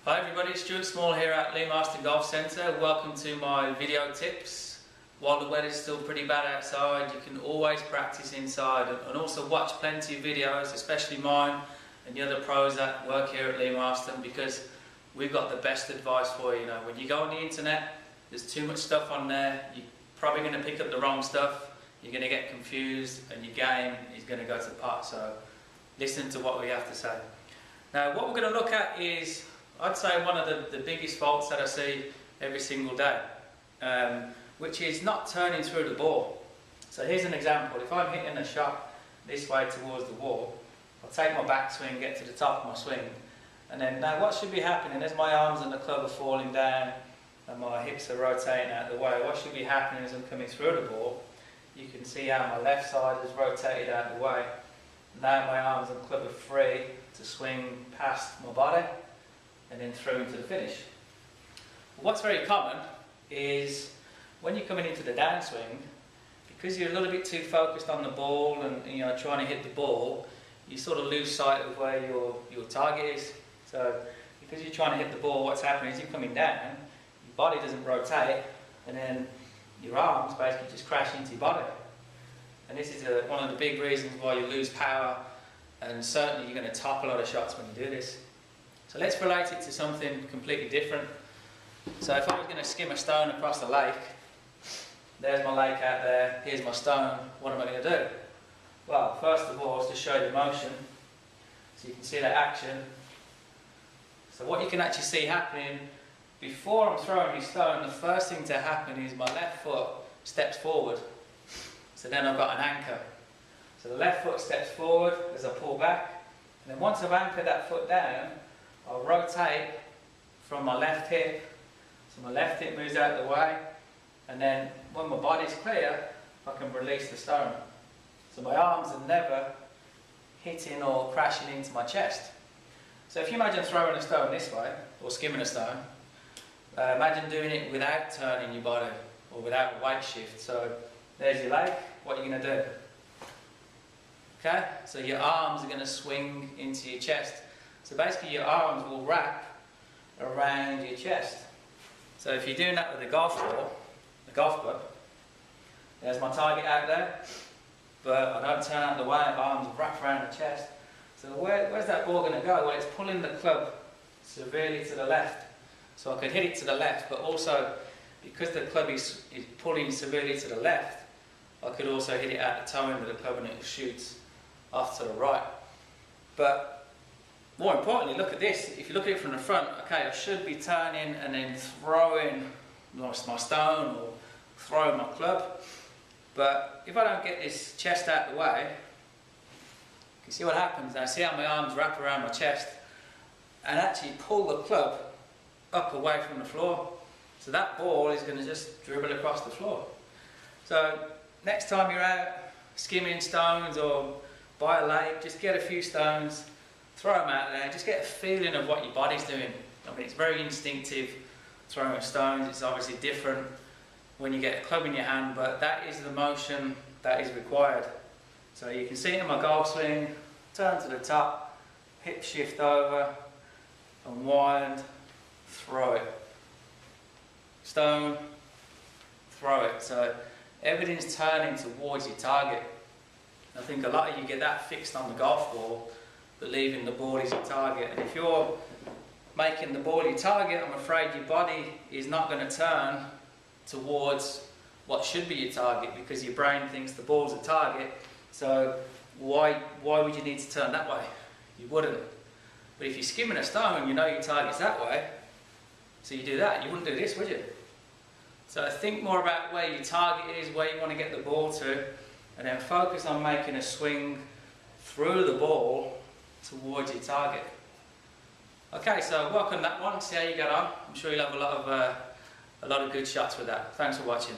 Hi everybody, it's Stuart Small here at Lee Marston Golf Centre. Welcome to my video tips. While the weather's still pretty bad outside, you can always practice inside and also watch plenty of videos, especially mine and the other pros that work here at Lee Marston, because we've got the best advice for you. When you go on the internet, there's too much stuff on there. You're probably going to pick up the wrong stuff, you're going to get confused and your game is going to go to pot. So listen to what we have to say. Now what we're going to look at is, I'd say, one of the biggest faults that I see every single day, which is not turning through the ball. So here's an example. If I'm hitting a shot this way towards the wall, I'll take my backswing, get to the top of my swing, and then now what should be happening as my arms and the club are falling down and my hips are rotating out of the way, what should be happening as I'm coming through the ball, you can see how my left side is rotated out of the way. Now my arms and club are free to swing past my body and then through into the finish. What's very common is when you're coming into the downswing, because you're a little bit too focused on the ball and trying to hit the ball, you sort of lose sight of where your target is. So because you're trying to hit the ball, what's happening is you're coming down, your body doesn't rotate, and then your arms basically just crash into your body. And this is one of the big reasons why you lose power, and certainly you're going to top a lot of shots when you do this. So let's relate it to something completely different. So if I was going to skim a stone across the lake, there's my lake out there, here's my stone, what am I going to do? Well, first of all, is to show the motion, so you can see that action. So what you can actually see happening, before I'm throwing my stone, the first thing to happen is my left foot steps forward. So then I've got an anchor. So the left foot steps forward as I pull back, and then once I've anchored that foot down, I'll rotate from my left hip, so my left hip moves out of the way, and then when my body's clear, I can release the stone. So my arms are never hitting or crashing into my chest. So if you imagine throwing a stone this way, or skimming a stone, imagine doing it without turning your body, or without a weight shift. So there's your leg, what are you going to do? Okay, so your arms are going to swing into your chest. So basically your arms will wrap around your chest. So if you're doing that with a golf ball, a golf club, there's my target out there, but I don't turn out the way, my arms wrap around the chest. So where's that ball going to go? Well, it's pulling the club severely to the left. So I could hit it to the left, but also because the club is pulling severely to the left, I could also hit it at the toe end of the club and it shoots off to the right. But more importantly, look at this. If you look at it from the front, okay, I should be turning and then throwing my stone or throwing my club. But if I don't get this chest out of the way, you can see what happens. Now see how my arms wrap around my chest and actually pull the club up away from the floor. So that ball is going to just dribble across the floor. So next time you're out skimming stones or by a lake, just get a few stones, throw them out there, just get a feeling of what your body's doing. I mean, it's very instinctive throwing stones. It's obviously different when you get a club in your hand, but that is the motion that is required. So you can see it in my golf swing, turn to the top, hip shift over, unwind, throw it. Stone, throw it. So everything's turning towards your target. I think a lot of you get that fixed on the golf ball, believing the ball is your target. And if you're making the ball your target, I'm afraid your body is not going to turn towards what should be your target, because your brain thinks the ball's a target. So why would you need to turn that way? You wouldn't. But if you're skimming a stone, you know your target's that way, so you do that. You wouldn't do this, would you? So think more about where your target is, where you want to get the ball to, and then focus on making a swing through the ball towards your target. Okay, so work on that one, see how you get on. I'm sure you'll have a lot of good shots with that. Thanks for watching.